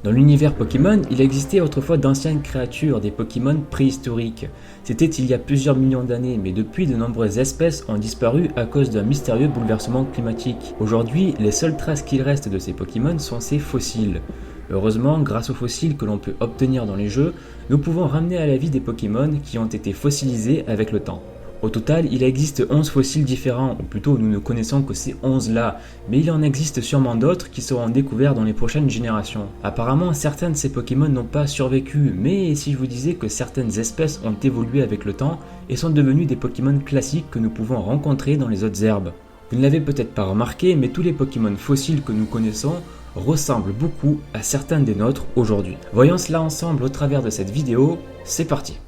Dans l'univers Pokémon, il existait autrefois d'anciennes créatures, des Pokémon préhistoriques. C'était il y a plusieurs millions d'années, mais depuis de nombreuses espèces ont disparu à cause d'un mystérieux bouleversement climatique. Aujourd'hui, les seules traces qu'il reste de ces Pokémon sont ces fossiles. Heureusement, grâce aux fossiles que l'on peut obtenir dans les jeux, nous pouvons ramener à la vie des Pokémon qui ont été fossilisés avec le temps. Au total, il existe 11 fossiles différents, ou plutôt nous ne connaissons que ces 11-là, mais il en existe sûrement d'autres qui seront découverts dans les prochaines générations. Apparemment, certains de ces Pokémon n'ont pas survécu, mais si je vous disais que certaines espèces ont évolué avec le temps et sont devenues des Pokémon classiques que nous pouvons rencontrer dans les autres herbes. Vous ne l'avez peut-être pas remarqué, mais tous les Pokémon fossiles que nous connaissons ressemblent beaucoup à certains des nôtres aujourd'hui. Voyons cela ensemble au travers de cette vidéo, c'est parti!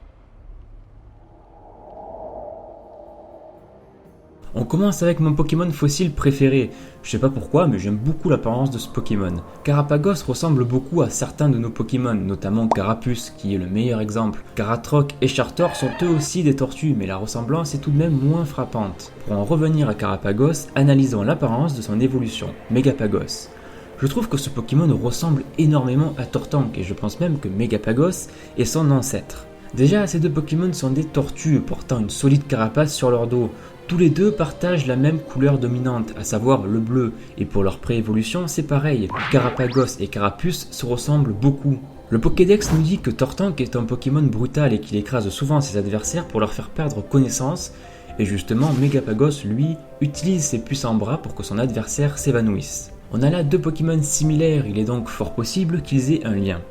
On commence avec mon Pokémon fossile préféré. Je sais pas pourquoi, mais j'aime beaucoup l'apparence de ce Pokémon. Carapagos ressemble beaucoup à certains de nos Pokémon, notamment Carapuce, qui est le meilleur exemple. Caratroc et Chartor sont eux aussi des tortues, mais la ressemblance est tout de même moins frappante. Pour en revenir à Carapagos, analysons l'apparence de son évolution, Megapagos. Je trouve que ce Pokémon ressemble énormément à Tortank, et je pense même que Megapagos est son ancêtre. Déjà, ces deux Pokémon sont des tortues portant une solide carapace sur leur dos. Tous les deux partagent la même couleur dominante, à savoir le bleu, et pour leur préévolution c'est pareil, Carapagos et Carapuce se ressemblent beaucoup. Le Pokédex nous dit que Tortank est un Pokémon brutal et qu'il écrase souvent ses adversaires pour leur faire perdre connaissance, et justement Megapagos lui utilise ses puissants bras pour que son adversaire s'évanouisse. On a là deux Pokémon similaires, il est donc fort possible qu'ils aient un lien.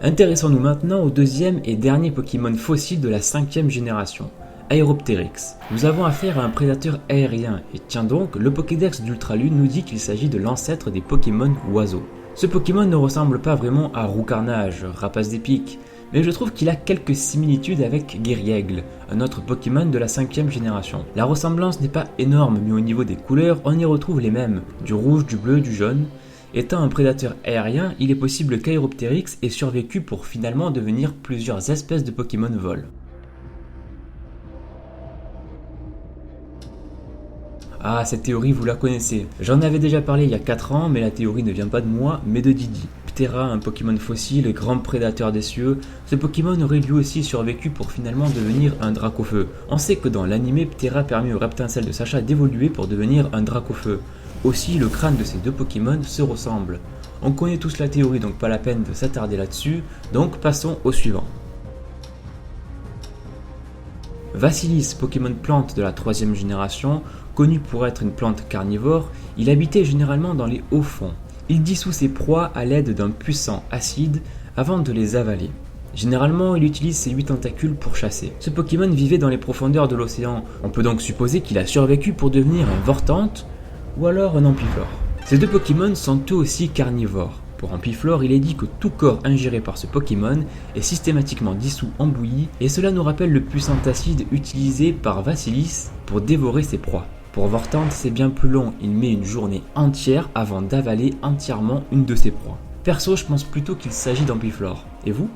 Intéressons-nous maintenant au deuxième et dernier Pokémon fossile de la 5e génération, Aeropteryx. Nous avons affaire à un prédateur aérien, et tiens donc, le Pokédex d'Ultralune nous dit qu'il s'agit de l'ancêtre des Pokémon oiseaux. Ce Pokémon ne ressemble pas vraiment à Roucarnage, rapace des pics, mais je trouve qu'il a quelques similitudes avec Guerriègle, un autre Pokémon de la 5e génération. La ressemblance n'est pas énorme, mais au niveau des couleurs, on y retrouve les mêmes, du rouge, du bleu, du jaune. Étant un prédateur aérien, il est possible qu'Aeropteryx ait survécu pour finalement devenir plusieurs espèces de Pokémon vol. Ah, cette théorie vous la connaissez. J'en avais déjà parlé il y a 4 ans, mais la théorie ne vient pas de moi, mais de Didi. Ptera, un Pokémon fossile, grand prédateur des cieux, ce Pokémon aurait lui aussi survécu pour finalement devenir un Dracofeu. On sait que dans l'anime, Ptera permet au Reptincelle de Sacha d'évoluer pour devenir un Dracofeu. Aussi, le crâne de ces deux Pokémon se ressemble. On connaît tous la théorie, donc pas la peine de s'attarder là-dessus, donc passons au suivant. Vassilis, Pokémon plante de la 3e génération, connu pour être une plante carnivore, il habitait généralement dans les hauts fonds. Il dissout ses proies à l'aide d'un puissant acide avant de les avaler. Généralement, il utilise ses 8 tentacules pour chasser. Ce Pokémon vivait dans les profondeurs de l'océan, on peut donc supposer qu'il a survécu pour devenir un Vortante, ou alors un Ampiflore. Ces deux Pokémon sont eux aussi carnivores. Pour Ampiflore, il est dit que tout corps ingéré par ce Pokémon est systématiquement dissous en bouillie, et cela nous rappelle le puissant acide utilisé par Vassilis pour dévorer ses proies. Pour Vortante, c'est bien plus long, il met une journée entière avant d'avaler entièrement une de ses proies. Perso, je pense plutôt qu'il s'agit d'Ampiflore. Et vous ?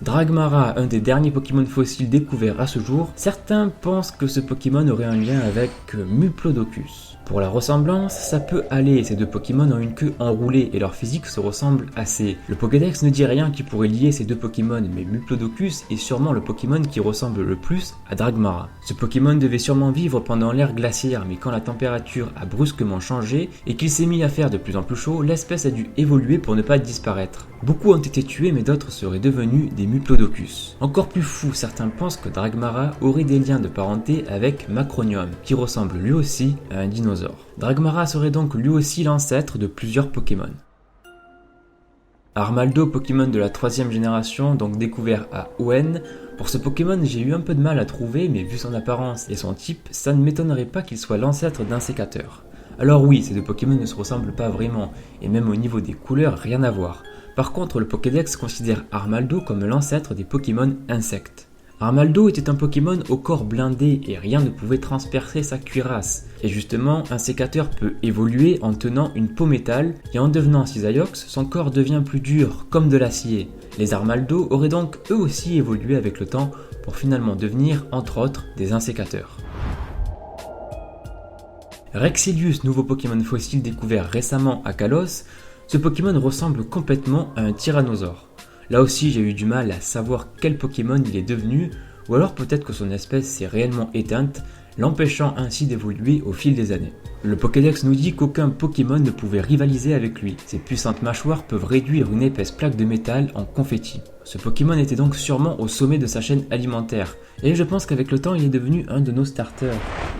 Dragmara, un des derniers Pokémon fossiles découverts à ce jour, certains pensent que ce Pokémon aurait un lien avec Muplodocus. Pour la ressemblance, ça peut aller, ces deux Pokémon ont une queue enroulée et leur physique se ressemble assez. Le Pokédex ne dit rien qui pourrait lier ces deux Pokémon, mais Muplodocus est sûrement le Pokémon qui ressemble le plus à Dragmara. Ce Pokémon devait sûrement vivre pendant l'ère glaciaire, mais quand la température a brusquement changé et qu'il s'est mis à faire de plus en plus chaud, l'espèce a dû évoluer pour ne pas disparaître. Beaucoup ont été tués, mais d'autres seraient devenus des Muplodocus. Encore plus fou, certains pensent que Dragmara aurait des liens de parenté avec Macronium, qui ressemble lui aussi à un dinosaure. Dragmara serait donc lui aussi l'ancêtre de plusieurs Pokémon. Armaldo, Pokémon de la 3e génération, donc découvert à Hoenn. Pour ce Pokémon, j'ai eu un peu de mal à trouver, mais vu son apparence et son type, ça ne m'étonnerait pas qu'il soit l'ancêtre d'un sécateur. Alors oui, ces deux Pokémon ne se ressemblent pas vraiment, et même au niveau des couleurs, rien à voir. Par contre, le Pokédex considère Armaldo comme l'ancêtre des Pokémon insectes. Armaldo était un Pokémon au corps blindé et rien ne pouvait transpercer sa cuirasse. Et justement, un sécateur peut évoluer en tenant une peau métal et en devenant Cisaiox, son corps devient plus dur, comme de l'acier. Les Armaldo auraient donc eux aussi évolué avec le temps pour finalement devenir, entre autres, des insécateurs. Rexilius, nouveau Pokémon fossile découvert récemment à Kalos, ce Pokémon ressemble complètement à un tyrannosaure. Là aussi j'ai eu du mal à savoir quel Pokémon il est devenu, ou alors peut-être que son espèce s'est réellement éteinte, l'empêchant ainsi d'évoluer au fil des années. Le Pokédex nous dit qu'aucun Pokémon ne pouvait rivaliser avec lui. Ses puissantes mâchoires peuvent réduire une épaisse plaque de métal en confetti. Ce Pokémon était donc sûrement au sommet de sa chaîne alimentaire, et je pense qu'avec le temps il est devenu un de nos starters.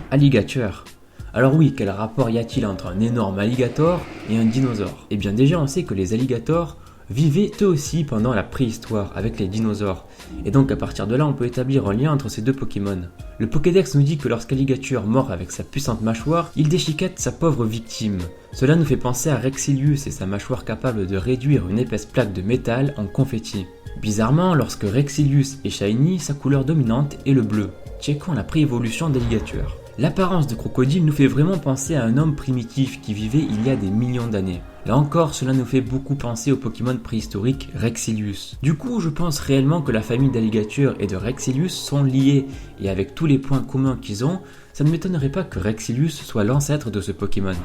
Alligator. Alors oui, quel rapport y a-t-il entre un énorme alligator et un dinosaure? Eh bien déjà on sait que les alligators vivaient eux aussi pendant la préhistoire avec les dinosaures, et donc à partir de là on peut établir un lien entre ces deux Pokémon. Le Pokédex nous dit que lorsqu'Alligator mord avec sa puissante mâchoire, il déchiquette sa pauvre victime. Cela nous fait penser à Rexilius et sa mâchoire capable de réduire une épaisse plaque de métal en confetti. Bizarrement, lorsque Rexilius est shiny, sa couleur dominante est le bleu. Checkons la préévolution d'Alligator. L'apparence de crocodile nous fait vraiment penser à un homme primitif qui vivait il y a des millions d'années. Là encore, cela nous fait beaucoup penser au Pokémon préhistorique Rexilius. Du coup, je pense réellement que la famille d'Alligator et de Rexilius sont liées, et avec tous les points communs qu'ils ont, ça ne m'étonnerait pas que Rexilius soit l'ancêtre de ce Pokémon.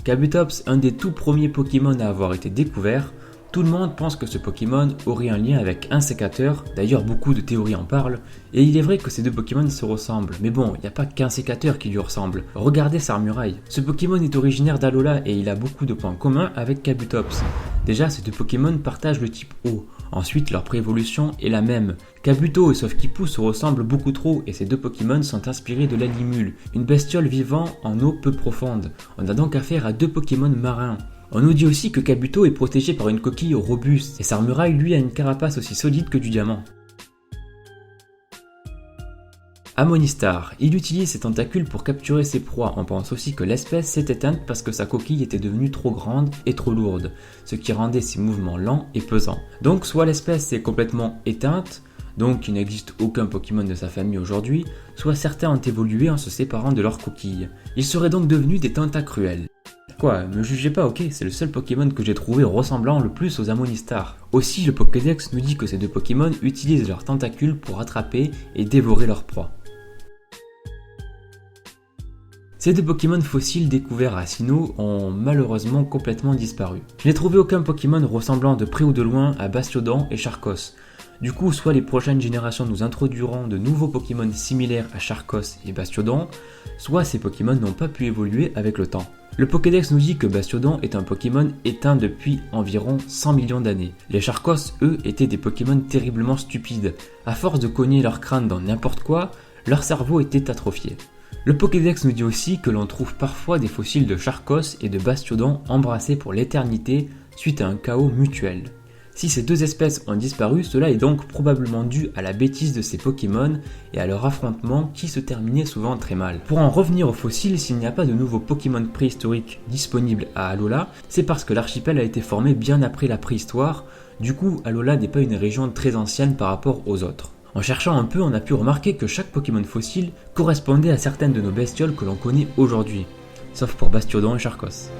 Kabutops, un des tout premiers Pokémon à avoir été découvert, tout le monde pense que ce Pokémon aurait un lien avec un sécateur, d'ailleurs beaucoup de théories en parlent, et il est vrai que ces deux Pokémon se ressemblent, mais bon, il n'y a pas qu'un sécateur qui lui ressemble. Regardez sa muraille. Ce Pokémon est originaire d'Alola et il a beaucoup de points communs avec Kabutops. Déjà, ces deux Pokémon partagent le type eau. Ensuite, leur préévolution est la même. Kabuto et Sofkipu se ressemblent beaucoup trop et ces deux Pokémon sont inspirés de la Limule, une bestiole vivant en eau peu profonde. On a donc affaire à deux Pokémon marins. On nous dit aussi que Kabuto est protégé par une coquille robuste et Sarmurail lui a une carapace aussi solide que du diamant. Amonistar, il utilise ses tentacules pour capturer ses proies. On pense aussi que l'espèce s'est éteinte parce que sa coquille était devenue trop grande et trop lourde, ce qui rendait ses mouvements lents et pesants. Donc soit l'espèce s'est complètement éteinte, donc il n'existe aucun Pokémon de sa famille aujourd'hui, soit certains ont évolué en se séparant de leur coquille. Ils seraient donc devenus des Tentacruels. Quoi, me jugez pas, ok, c'est le seul Pokémon que j'ai trouvé ressemblant le plus aux Amonistar. Aussi, le Pokédex nous dit que ces deux Pokémon utilisent leurs tentacules pour attraper et dévorer leurs proies. Ces deux Pokémon fossiles découverts à Sinnoh ont malheureusement complètement disparu. Je n'ai trouvé aucun Pokémon ressemblant de près ou de loin à Bastiodon et Charcos. Du coup, soit les prochaines générations nous introduiront de nouveaux Pokémon similaires à Charcos et Bastiodon, soit ces Pokémon n'ont pas pu évoluer avec le temps. Le Pokédex nous dit que Bastiodon est un Pokémon éteint depuis environ 100 millions d'années. Les Charcos, eux, étaient des Pokémon terriblement stupides. À force de cogner leur crâne dans n'importe quoi, leur cerveau était atrophié. Le Pokédex nous dit aussi que l'on trouve parfois des fossiles de Charcos et de Bastiodon embrassés pour l'éternité suite à un chaos mutuel. Si ces deux espèces ont disparu, cela est donc probablement dû à la bêtise de ces Pokémon et à leur affrontement qui se terminait souvent très mal. Pour en revenir aux fossiles, s'il n'y a pas de nouveaux Pokémon préhistoriques disponibles à Alola, c'est parce que l'archipel a été formé bien après la préhistoire, du coup Alola n'est pas une région très ancienne par rapport aux autres. En cherchant un peu, on a pu remarquer que chaque Pokémon fossile correspondait à certaines de nos bestioles que l'on connaît aujourd'hui, sauf pour Bastiodon et Charcos.